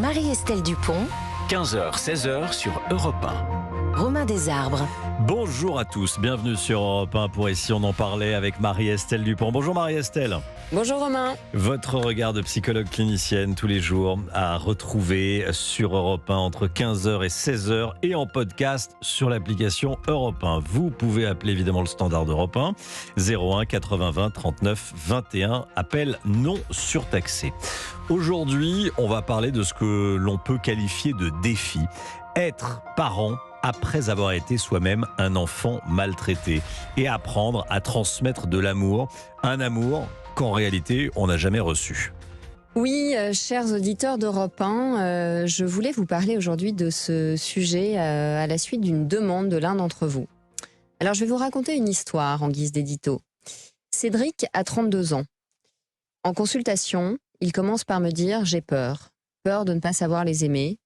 Marie-Estelle Dupont, 15h-16h sur Europe 1. Romain Desarbres. Bonjour à tous, bienvenue sur Europe 1 pour Ici on en parlait avec Marie-Estelle Dupont. Bonjour Marie-Estelle. Bonjour Romain. Votre regard de psychologue clinicienne tous les jours à retrouver sur Europe 1 entre 15h et 16h et en podcast sur l'application Europe 1. Vous pouvez appeler évidemment le standard d'Europe 1 01 80 20 39 21, appel non surtaxé. Aujourd'hui, on va parler de ce que l'on peut qualifier de défi. Être parent après avoir été soi-même un enfant maltraité et apprendre à transmettre de l'amour, un amour qu'en réalité on n'a jamais reçu. Oui, chers auditeurs d'Europe 1, je voulais vous parler aujourd'hui de ce sujet à la suite d'une demande de l'un d'entre vous. Alors je vais vous raconter une histoire en guise d'édito. Cédric a 32 ans. En consultation, il commence par me dire « j'ai peur. Peur de ne pas savoir les aimer.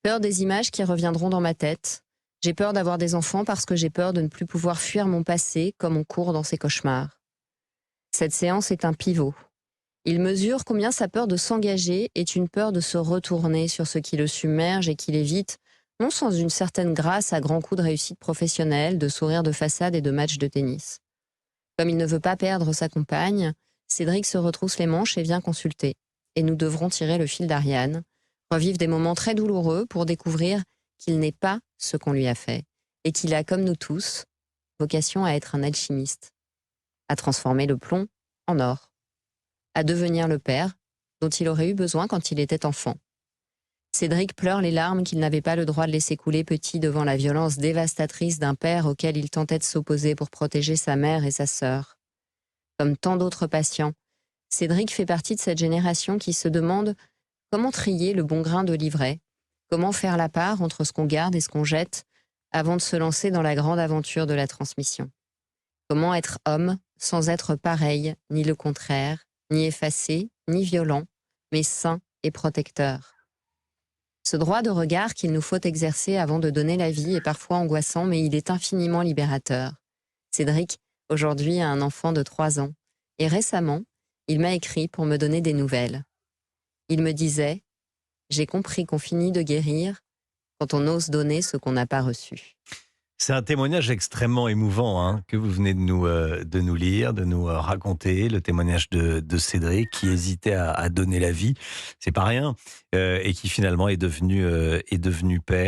Peur des images qui reviendront dans ma tête. J'ai peur d'avoir des enfants parce que j'ai peur de ne plus pouvoir fuir mon passé comme on court dans ses cauchemars. » Cette séance est un pivot. Il mesure combien sa peur de s'engager est une peur de se retourner sur ce qui le submerge et qui l'évite, non sans une certaine grâce à grands coups de réussite professionnelle, de sourires de façade et de matchs de tennis. Comme il ne veut pas perdre sa compagne, Cédric se retrousse les manches et vient consulter. Et nous devrons tirer le fil d'Ariane, revivre des moments très douloureux pour découvrir qu'il n'est pas ce qu'on lui a fait et qu'il a, comme nous tous, vocation à être un alchimiste, à transformer le plomb en or, à devenir le père dont il aurait eu besoin quand il était enfant. Cédric pleure les larmes qu'il n'avait pas le droit de laisser couler petit devant la violence dévastatrice d'un père auquel il tentait de s'opposer pour protéger sa mère et sa sœur. Comme tant d'autres patients, Cédric fait partie de cette génération qui se demande comment trier le bon grain de l'ivraie, comment faire la part entre ce qu'on garde et ce qu'on jette avant de se lancer dans la grande aventure de la transmission. Comment être homme sans être pareil, ni le contraire, ni effacé, ni violent, mais sain et protecteur. Ce droit de regard qu'il nous faut exercer avant de donner la vie est parfois angoissant, mais il est infiniment libérateur. Cédric, aujourd'hui, a un enfant de 3 ans, et récemment, il m'a écrit pour me donner des nouvelles. Il me disait « J'ai compris qu'on finit de guérir quand on ose donner ce qu'on n'a pas reçu. » C'est un témoignage extrêmement émouvant que vous venez de nous lire, de nous raconter, le témoignage de Cédric qui hésitait à donner la vie, c'est pas rien, et qui finalement est devenu père.